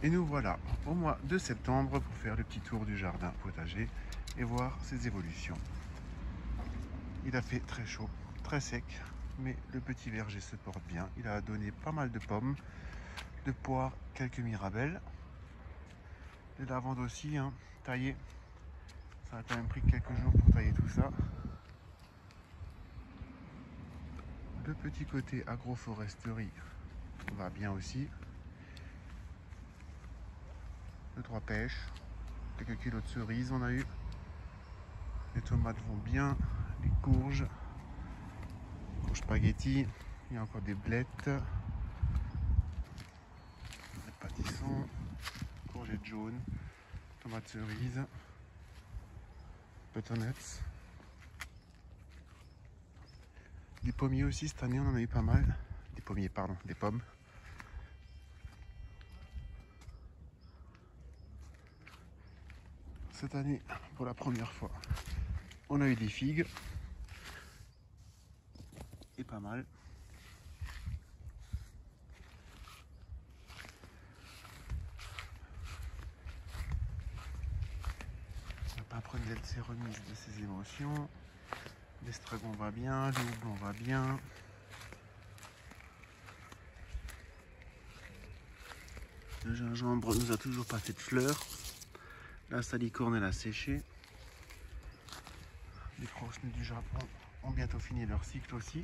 Et nous voilà au mois de septembre pour faire le petit tour du jardin potager et voir ses évolutions. Il a fait très chaud, très sec, mais le petit verger se porte bien. Il a donné pas mal de pommes, de poires, quelques mirabelles. Les lavandes aussi, taillées. Ça a quand même pris quelques jours pour tailler tout ça. Le petit côté agroforesterie va bien aussi. 2-3 pêches, quelques kilos de cerises on a eu. Les tomates vont bien, les courges spaghetti, il y a encore des blettes, des pâtissons, courgettes jaunes, tomates cerises, butternuts. Des pommiers aussi, cette année on en a eu pas mal. Des pommiers, pardon, des pommes. Cette année, pour la première fois, on a eu des figues. Et pas mal. Aprendel s'est remise de ses émotions. L'estragon va bien, le houblon va bien. Le gingembre nous a toujours pas fait de fleurs. La salicorne elle a séché. Les crossenets du Japon ont bientôt fini leur cycle aussi.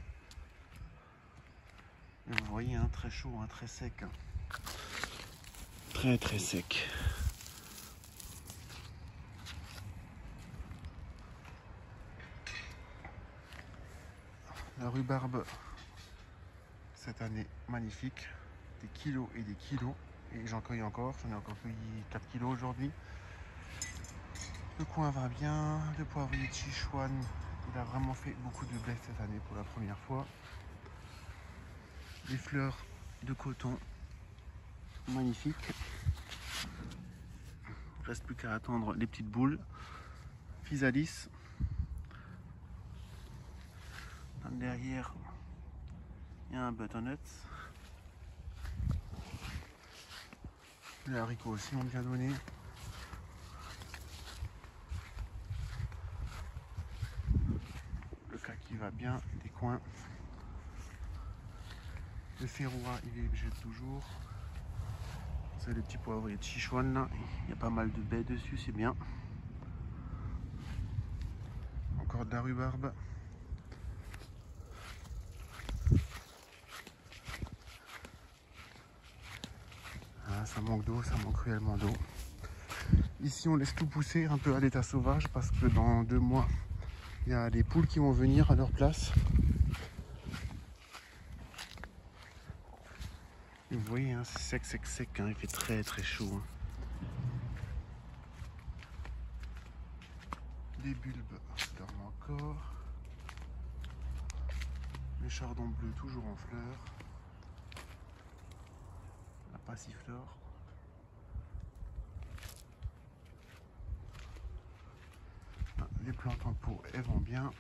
Et vous voyez, très chaud, très sec. Très très sec. La rhubarbe, cette année, magnifique. Des kilos et des kilos. Et j'en cueille encore. J'en ai encore cueilli 4 kilos aujourd'hui. Le coin va bien. Le poivrier de Sichuan, il a vraiment fait beaucoup de blé cette année pour la première fois. Les fleurs de coton, magnifiques. Il ne reste plus qu'à attendre les petites boules. Physalis. Derrière, il y a un butternut. Les haricots aussi ont bien donné. Le kaki va bien, des coins. Le ferrois, il végète toujours. C'est le petit poivrier de Sichuan là. Il y a pas mal de baies dessus, c'est bien. Encore de la rhubarbe. Ah, ça manque d'eau, ça manque cruellement d'eau. Ici, on laisse tout pousser un peu à l'état sauvage parce que dans 2 mois, il y a les poules qui vont venir à leur place. Et vous voyez, c'est sec, sec, sec. Il fait très, très chaud. Les bulbes dorment encore. Les chardons bleus toujours en fleurs. La passiflore. Les plantes en pot, elles vont bien.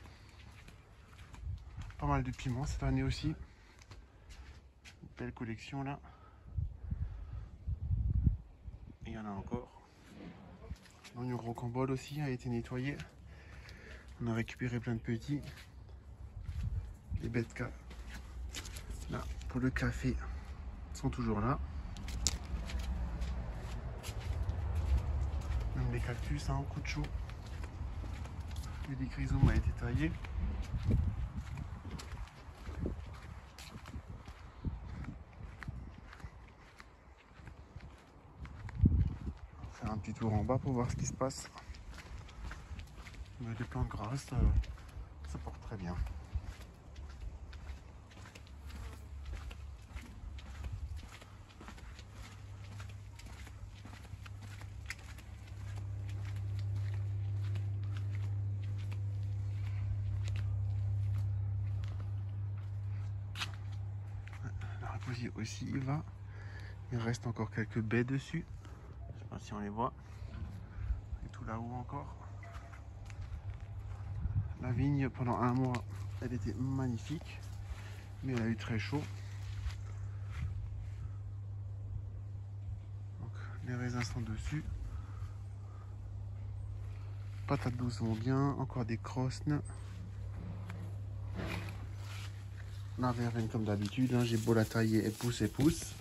Pas mal de piments cette année aussi. Une belle collection là. Et il y en a encore. L'oignon rocambole aussi a été nettoyé. On a récupéré plein de petits. Les betka là pour le café sont toujours là. Même les cactus au coup de chaud. Le dicrysome a été taillé. On va faire un petit tour en bas pour voir ce qui se passe. Mais les plantes grasses, ça porte très bien. La raposie aussi il va. Il reste encore quelques baies dessus. Je sais pas si on les voit. Et tout là-haut encore. La vigne pendant 1 mois, elle était magnifique. Mais elle a eu très chaud. Donc Les raisins sont dessus. Patates douces vont bien. Encore des crosnes. La verveine comme d'habitude. Hein. J'ai beau la tailler, elle pousse et pousse.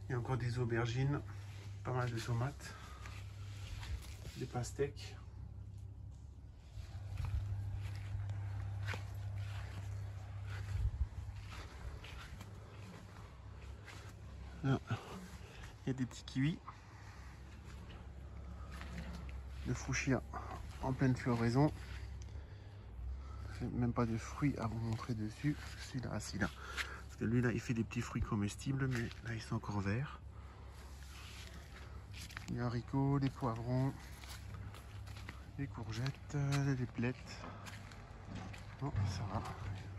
Il y a encore des aubergines. Pas mal de tomates. Des pastèques. Là, il y a des petits kiwis. Le fuchsia en pleine floraison. Même pas de fruits à vous montrer dessus. Celui-là, celui-là. Parce que lui là, il fait des petits fruits comestibles, mais là ils sont encore verts. Les haricots, les poivrons, les courgettes, les blettes. Bon, ça va.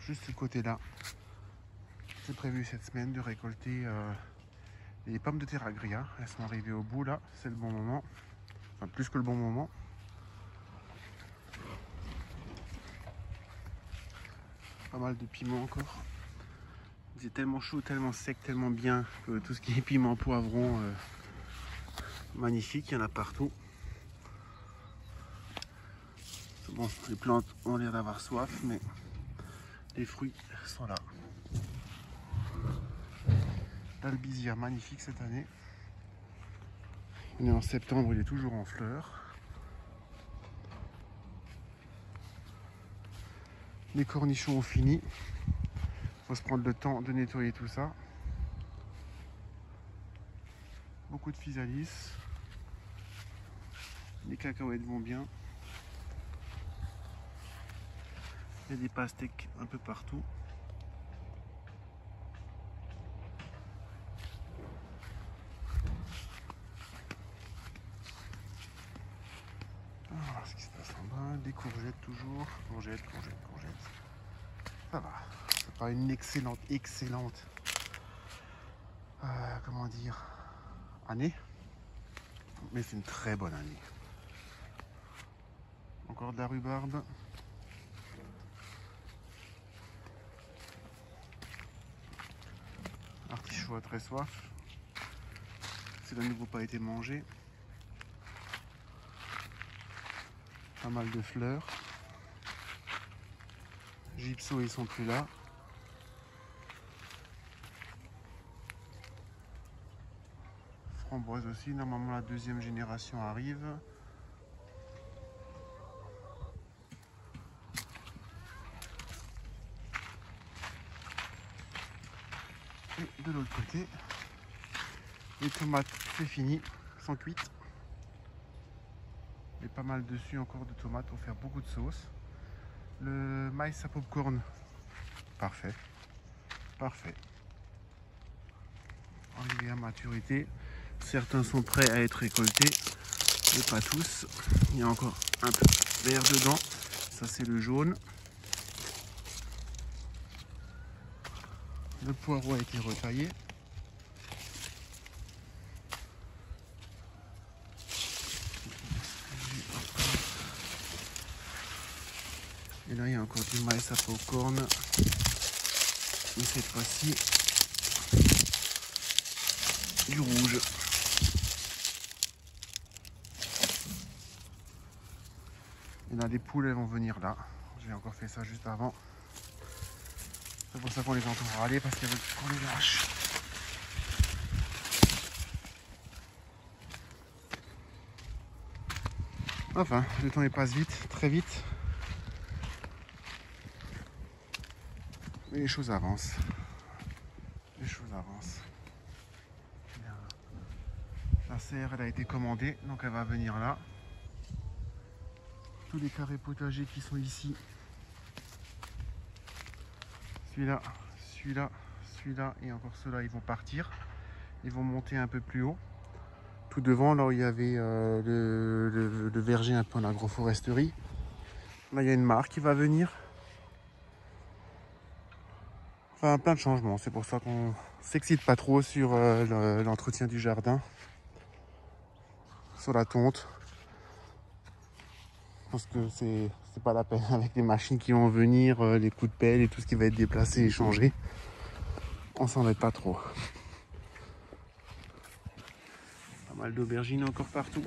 Juste ce côté-là. C'est prévu cette semaine de récolter les pommes de terre agria. Elles sont arrivées au bout là. C'est le bon moment. Enfin, plus que le bon moment. Pas mal de piments encore. C'est tellement chaud, tellement sec, tellement bien que tout ce qui est piment, poivron, magnifique, il y en a partout. Bon, les plantes ont l'air d'avoir soif, mais les fruits sont là. L'albizia magnifique cette année. On est en septembre, il est toujours en fleurs. Les cornichons ont fini. Il faut se prendre le temps de nettoyer tout ça. Beaucoup de physalis. Les cacahuètes vont bien. Il y a des pastèques un peu partout. On va voir ce qui se passe en bas. Des courgettes toujours. Courgettes. Ça va. C'est pas une excellente, comment dire, année. Mais c'est une très bonne année. Encore de la rhubarbe. Artichaut à très soif. C'est de nouveau pas été mangé. Pas mal de fleurs. Gypso, ils sont plus là. Framboise aussi. Normalement, la deuxième génération arrive. Et de l'autre côté, les tomates, c'est fini, sont cuites. Et pas mal dessus encore de tomates pour faire beaucoup de sauce. Le maïs à popcorn, parfait. Arrivé à maturité. Certains sont prêts à être récoltés, mais pas tous. Il y a encore un peu vert dedans. Ça, c'est le jaune. Le poireau a été retaillé. Et là, il y a encore du maïs à popcorn. Mais cette fois-ci, du rouge. Et là, les poules, elles vont venir là. J'ai encore fait ça juste avant. C'est pour ça qu'on les entend râler, parce qu'elles veulent qu'on les lâche. Enfin, le temps il passe vite, très vite. Mais les choses avancent. La serre, elle a été commandée, donc elle va venir là. Tous les carrés potagers qui sont ici. Celui-là et encore ceux-là, ils vont partir. Ils vont monter un peu plus haut. Tout devant, là où il y avait le verger un peu en agroforesterie. Là, il y a une mare qui va venir. Enfin, plein de changements. C'est pour ça qu'on s'excite pas trop sur l'entretien du jardin. Sur la tonte. Parce que c'est pas la peine avec les machines qui vont venir, les coups de pelle et tout ce qui va être déplacé et changé. On s'en met pas trop. mal d'aubergines encore partout.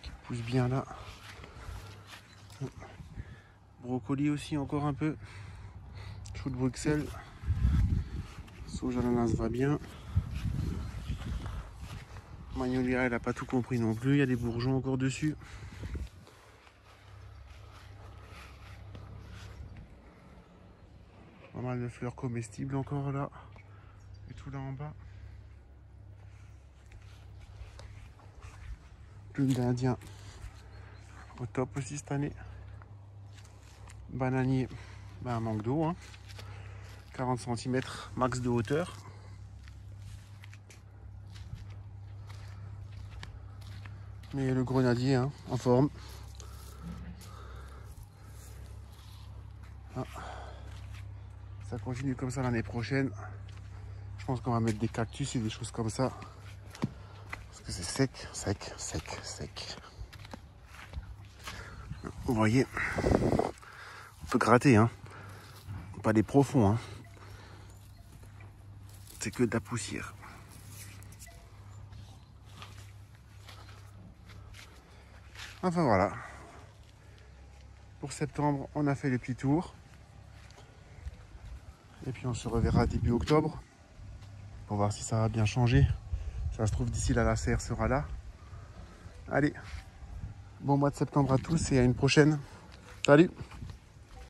Qui pousse bien là. Brocoli aussi encore un peu. Chou de Bruxelles. Sauge à l'ananas va bien. Magnolia, elle n'a pas tout compris non plus. Il y a des bourgeons encore dessus. Pas mal de fleurs comestibles encore là. Et tout là en bas. Plume d'Indien. Au top aussi cette année. Bananier. Ben, manque d'eau. Hein. 40 cm max de hauteur. Mais le grenadier hein, en forme. Ah. Ça continue comme ça l'année prochaine. Je pense qu'on va mettre des cactus et des choses comme ça. Parce que c'est sec, sec, sec, sec. Vous voyez, on peut gratter, hein. Pas des profonds, hein. C'est que de la poussière. Enfin voilà. Pour septembre, on a fait les petits tours. Et puis on se reverra début octobre. Pour voir si ça a bien changé. Ça se trouve d'ici là, la serre sera là. Allez. Bon mois de septembre à tous et à une prochaine. Salut!